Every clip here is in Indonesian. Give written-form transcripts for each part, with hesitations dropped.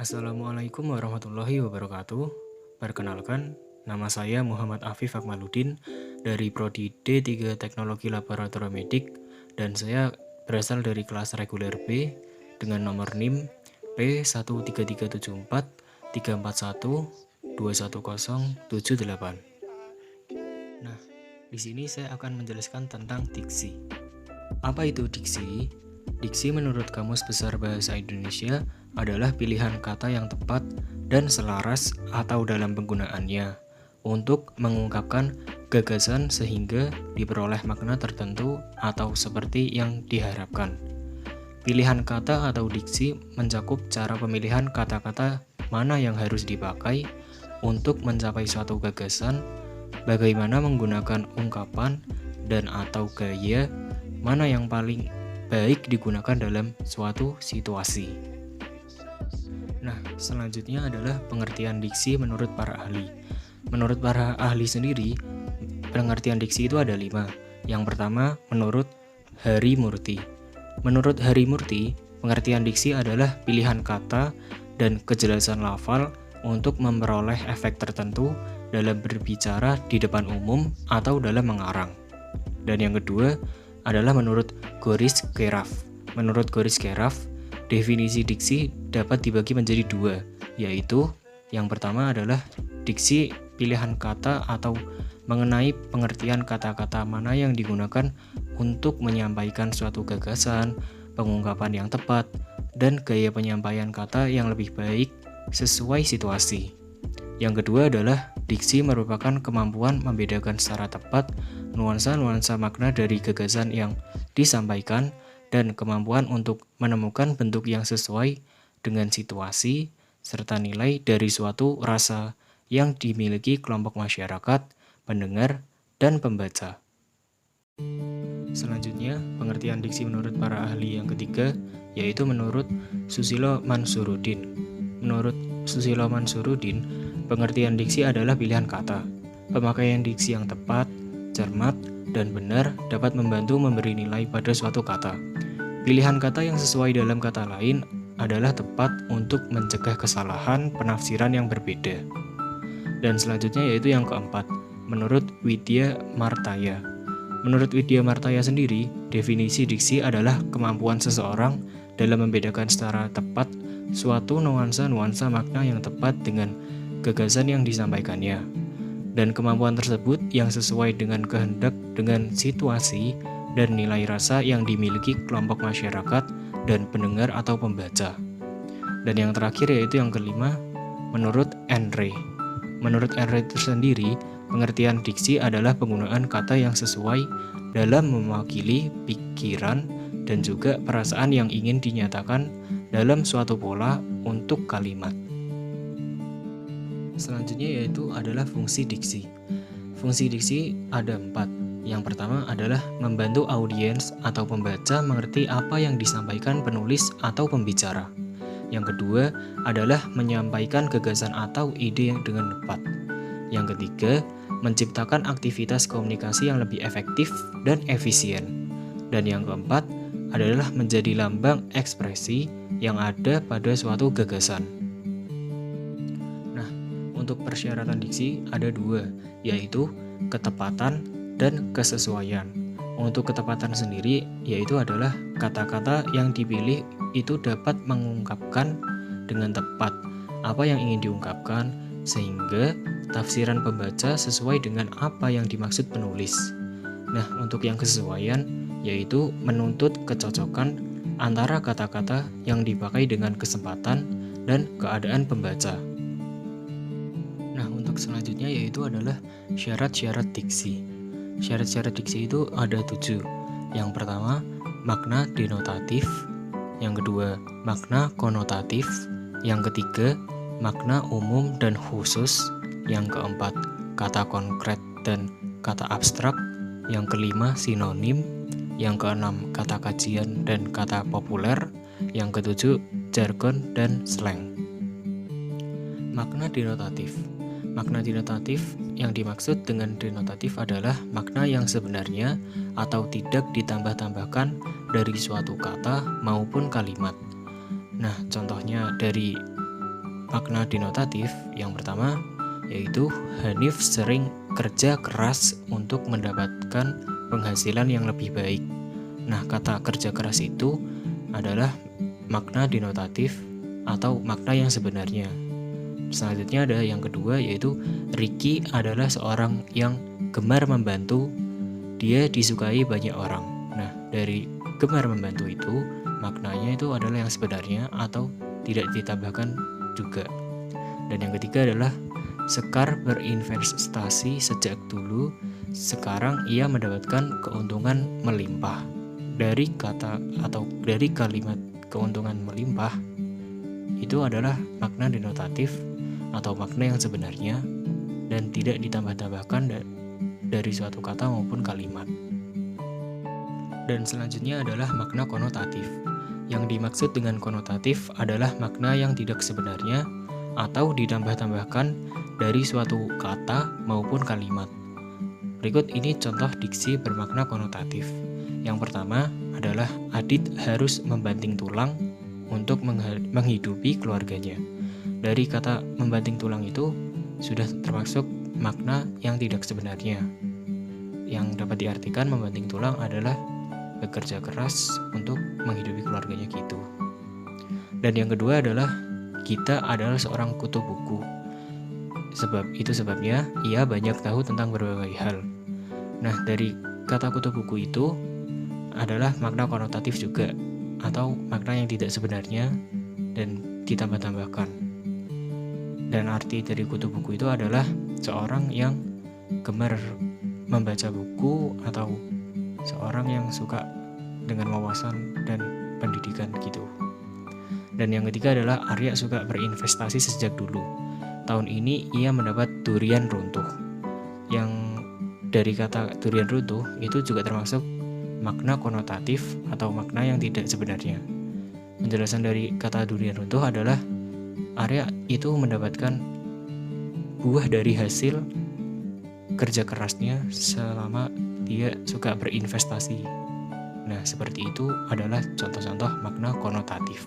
Assalamualaikum warahmatullahi wabarakatuh. Perkenalkan, nama saya Muhammad Afif Akmaluddin dari Prodi D3 Teknologi Laboratorium Medik dan saya berasal dari kelas reguler B dengan nomor NIM P13374 341 21078. Nah, di sini saya akan menjelaskan tentang diksi. Apa itu diksi? Diksi menurut Kamus Besar Bahasa Indonesia adalah pilihan kata yang tepat dan selaras atau dalam penggunaannya untuk mengungkapkan gagasan sehingga diperoleh makna tertentu atau seperti yang diharapkan. Pilihan kata atau diksi mencakup cara pemilihan kata-kata mana yang harus dipakai untuk mencapai suatu gagasan, bagaimana menggunakan ungkapan dan atau gaya mana yang paling baik digunakan dalam suatu situasi. Nah, selanjutnya adalah pengertian diksi menurut para ahli. Menurut para ahli sendiri, pengertian diksi itu ada 5. Yang pertama, menurut Harimurti. Menurut Harimurti, pengertian diksi adalah pilihan kata dan kejelasan lafal untuk memperoleh efek tertentu dalam berbicara di depan umum atau dalam mengarang. Dan yang kedua adalah menurut Goris Keraf. Menurut Goris Keraf, definisi diksi dapat dibagi menjadi 2, yaitu yang pertama adalah diksi pilihan kata atau mengenai pengertian kata-kata mana yang digunakan untuk menyampaikan suatu gagasan, pengungkapan yang tepat, dan gaya penyampaian kata yang lebih baik sesuai situasi. Yang kedua adalah diksi merupakan kemampuan membedakan secara tepat nuansa-nuansa makna dari gagasan yang disampaikan dan kemampuan untuk menemukan bentuk yang sesuai dengan situasi serta nilai dari suatu rasa yang dimiliki kelompok masyarakat, pendengar, dan pembaca. Selanjutnya, pengertian diksi menurut para ahli yang ketiga yaitu menurut Susilo Mansuruddin. Menurut Susilo Mansuruddin, pengertian diksi adalah pilihan kata. Pemakaian diksi yang tepat, cermat, dan benar dapat membantu memberi nilai pada suatu kata. Pilihan kata yang sesuai dalam kata lain adalah tepat untuk mencegah kesalahan penafsiran yang berbeda. Dan selanjutnya yaitu yang keempat, menurut Widya Martaya. Menurut Widya Martaya sendiri, definisi diksi adalah kemampuan seseorang dalam membedakan secara tepat suatu nuansa-nuansa makna yang tepat dengan gagasan yang disampaikannya. Dan kemampuan tersebut yang sesuai dengan kehendak, dengan situasi, dan nilai rasa yang dimiliki kelompok masyarakat dan pendengar atau pembaca. Dan yang terakhir yaitu yang kelima, menurut Andre. Menurut Andre tersendiri, pengertian diksi adalah penggunaan kata yang sesuai dalam mewakili pikiran dan juga perasaan yang ingin dinyatakan dalam suatu pola untuk kalimat. Selanjutnya yaitu adalah fungsi diksi. Fungsi diksi ada 4. Yang pertama adalah membantu audiens atau pembaca mengerti apa yang disampaikan penulis atau pembicara. Yang kedua adalah menyampaikan gagasan atau ide yang dengan tepat. Yang ketiga, menciptakan aktivitas komunikasi yang lebih efektif dan efisien. Dan yang keempat adalah menjadi lambang ekspresi yang ada pada suatu gagasan. Nah, untuk persyaratan diksi ada 2, yaitu ketepatan dan kesesuaian. Untuk ketepatan sendiri yaitu adalah kata-kata yang dipilih itu dapat mengungkapkan dengan tepat apa yang ingin diungkapkan sehingga tafsiran pembaca sesuai dengan apa yang dimaksud penulis. Nah, untuk yang kesesuaian yaitu menuntut kecocokan antara kata-kata yang dipakai dengan kesempatan dan keadaan pembaca. Nah, untuk selanjutnya yaitu adalah syarat-syarat diksi. Syarat-syarat diksi itu ada 7. Yang pertama, makna denotatif. Yang kedua, makna konotatif. Yang ketiga, makna umum dan khusus. Yang keempat, kata konkret dan kata abstrak. Yang kelima, sinonim. Yang keenam, kata kajian dan kata populer. Yang ketujuh, jargon dan slang. Makna denotatif. Makna denotatif yang dimaksud dengan denotatif adalah makna yang sebenarnya atau tidak ditambah-tambahkan dari suatu kata maupun kalimat. Nah, contohnya dari makna denotatif yang pertama yaitu Hanif sering kerja keras untuk mendapatkan penghasilan yang lebih baik. Nah, kata kerja keras itu adalah makna denotatif atau makna yang sebenarnya. Selanjutnya ada yang kedua yaitu Ricky adalah seorang yang gemar membantu, dia disukai banyak orang. Nah, dari gemar membantu itu maknanya itu adalah yang sebenarnya atau tidak ditambahkan juga. Dan yang ketiga adalah Sekar berinvestasi sejak dulu, sekarang ia mendapatkan keuntungan melimpah. Dari kata atau dari kalimat keuntungan melimpah itu adalah makna denotatif atau makna yang sebenarnya dan tidak ditambah-tambahkan dari suatu kata maupun kalimat. Dan selanjutnya adalah makna konotatif. Yang dimaksud dengan konotatif adalah makna yang tidak sebenarnya atau ditambah-tambahkan dari suatu kata maupun kalimat. Berikut ini contoh diksi bermakna konotatif. Yang pertama adalah Adit harus membanting tulang untuk menghidupi keluarganya. Dari kata membanting tulang itu sudah termasuk makna yang tidak sebenarnya. Yang dapat diartikan membanting tulang adalah bekerja keras untuk menghidupi keluarganya gitu. Dan yang kedua adalah Gita adalah seorang kutu buku. Sebabnya ia banyak tahu tentang berbagai hal. Nah, dari kata kutu buku itu adalah makna konotatif juga atau makna yang tidak sebenarnya dan ditambah-tambahkan. Dan arti dari kutu buku itu adalah seorang yang gemar membaca buku atau seorang yang suka dengan wawasan dan pendidikan gitu. Dan yang ketiga adalah Arya suka berinvestasi sejak dulu. Tahun ini ia mendapat durian runtuh. Yang dari kata durian runtuh itu juga termasuk makna konotatif atau makna yang tidak sebenarnya. Penjelasan dari kata durian runtuh adalah Arya itu mendapatkan buah dari hasil kerja kerasnya selama dia suka berinvestasi. Nah, seperti itu adalah contoh-contoh makna konotatif.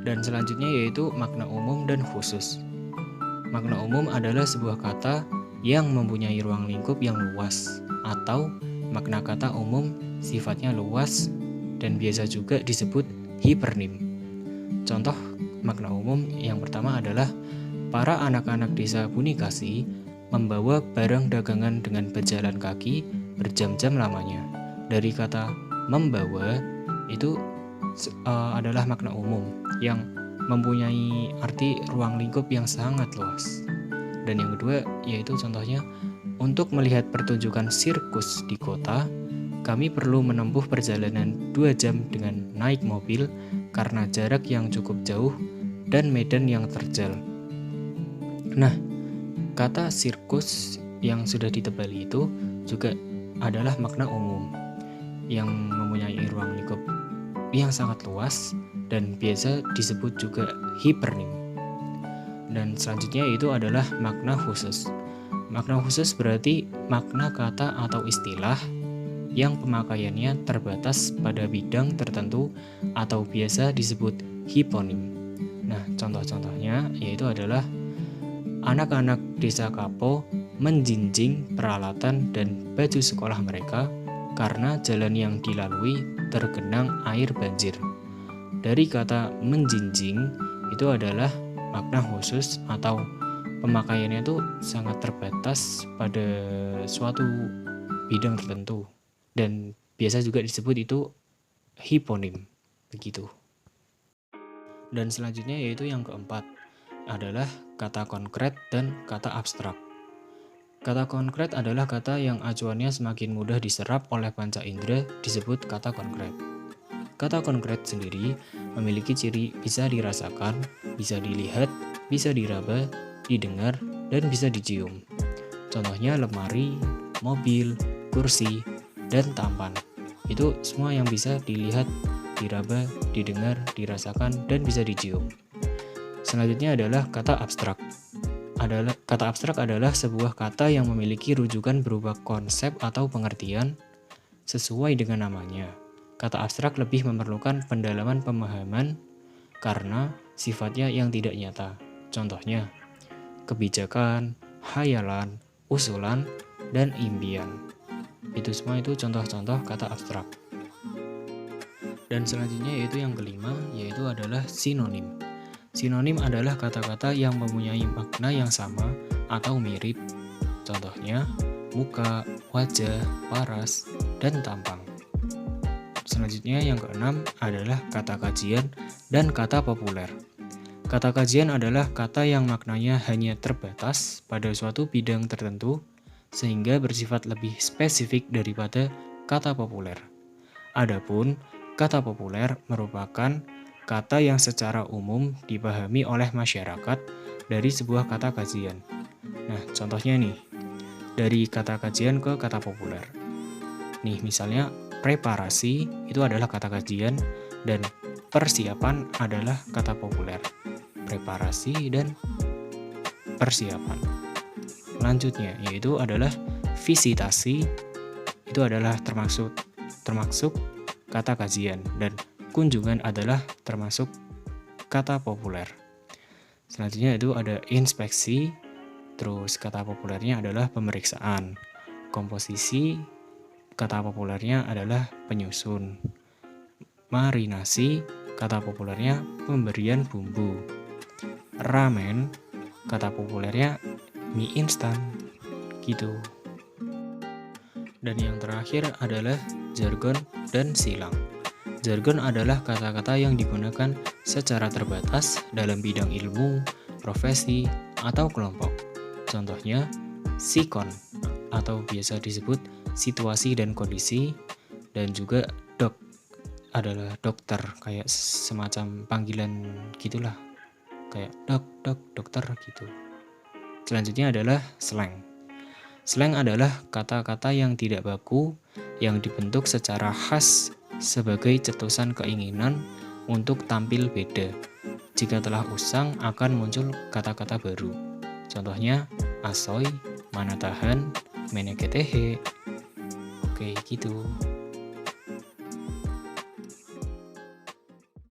Dan selanjutnya yaitu makna umum dan khusus. Makna umum adalah sebuah kata yang mempunyai ruang lingkup yang luas, atau makna kata umum sifatnya luas dan biasa juga disebut hipernim. Contoh makna umum yang pertama adalah para anak-anak desa Bunikasi membawa barang dagangan dengan berjalan kaki berjam-jam lamanya. Dari kata membawa itu adalah makna umum yang mempunyai arti ruang lingkup yang sangat luas. Dan yang kedua yaitu contohnya untuk melihat pertunjukan sirkus di kota, kami perlu menempuh perjalanan 2 jam dengan naik mobil karena jarak yang cukup jauh dan medan yang terjal. Nah, kata sirkus yang sudah ditebali itu juga adalah makna umum yang mempunyai ruang lingkup yang sangat luas dan biasa disebut juga hipernim. Dan selanjutnya itu adalah makna khusus. Makna khusus berarti makna kata atau istilah yang pemakaiannya terbatas pada bidang tertentu atau biasa disebut hiponim. Nah, contoh-contohnya yaitu adalah anak-anak desa Kapo menjinjing peralatan dan baju sekolah mereka karena jalan yang dilalui tergenang air banjir. Dari kata menjinjing itu adalah makna khusus atau pemakaiannya itu sangat terbatas pada suatu bidang tertentu dan biasa juga disebut itu hiponim begitu. Dan selanjutnya yaitu yang keempat adalah kata konkret dan kata abstrak. Kata konkret adalah kata yang acuannya semakin mudah diserap oleh panca indera disebut kata konkret. Kata konkret sendiri memiliki ciri bisa dirasakan, bisa dilihat, bisa diraba, didengar, dan bisa dicium. Contohnya lemari, mobil, kursi, dan tampan. Itu semua yang bisa dilihat, diraba, didengar, dirasakan, dan bisa dicium. Selanjutnya adalah kata abstrak. Kata abstrak adalah sebuah kata yang memiliki rujukan berupa konsep atau pengertian sesuai dengan namanya. Kata abstrak lebih memerlukan pendalaman pemahaman karena sifatnya yang tidak nyata. Contohnya, kebijakan, hayalan, usulan, dan impian. Itu semua itu contoh-contoh kata abstrak. Dan selanjutnya yaitu yang kelima, yaitu adalah sinonim. Sinonim adalah kata-kata yang mempunyai makna yang sama atau mirip. Contohnya, muka, wajah, paras, dan tampang. Selanjutnya yang keenam adalah kata kajian dan kata populer. Kata kajian adalah kata yang maknanya hanya terbatas pada suatu bidang tertentu sehingga bersifat lebih spesifik daripada kata populer. Adapun kata populer merupakan kata yang secara umum dipahami oleh masyarakat dari sebuah kata kajian. Nah, contohnya nih, dari kata kajian ke kata populer. Nih, misalnya preparasi itu adalah kata kajian dan persiapan adalah kata populer. Preparasi dan persiapan. Selanjutnya yaitu adalah visitasi, itu adalah termasuk kata kajian, dan kunjungan adalah termasuk kata populer. Selanjutnya itu ada inspeksi, terus kata populernya adalah pemeriksaan. Komposisi, kata populernya adalah penyusun. Marinasi, kata populernya pemberian bumbu. Ramen, kata populernya mie instan, gitu. Dan yang terakhir adalah jargon dan silang. Jargon adalah kata-kata yang digunakan secara terbatas dalam bidang ilmu, profesi, atau kelompok. Contohnya, sikon atau biasa disebut situasi dan kondisi, dan juga dok adalah dokter, kayak semacam panggilan gitulah, kayak dokter gitu. Selanjutnya adalah slang. Slang adalah kata-kata yang tidak baku yang dibentuk secara khas sebagai cetusan keinginan untuk tampil beda. Jika telah usang akan muncul kata-kata baru. Contohnya asoy, manatahan, meneketehe. Oke, gitu.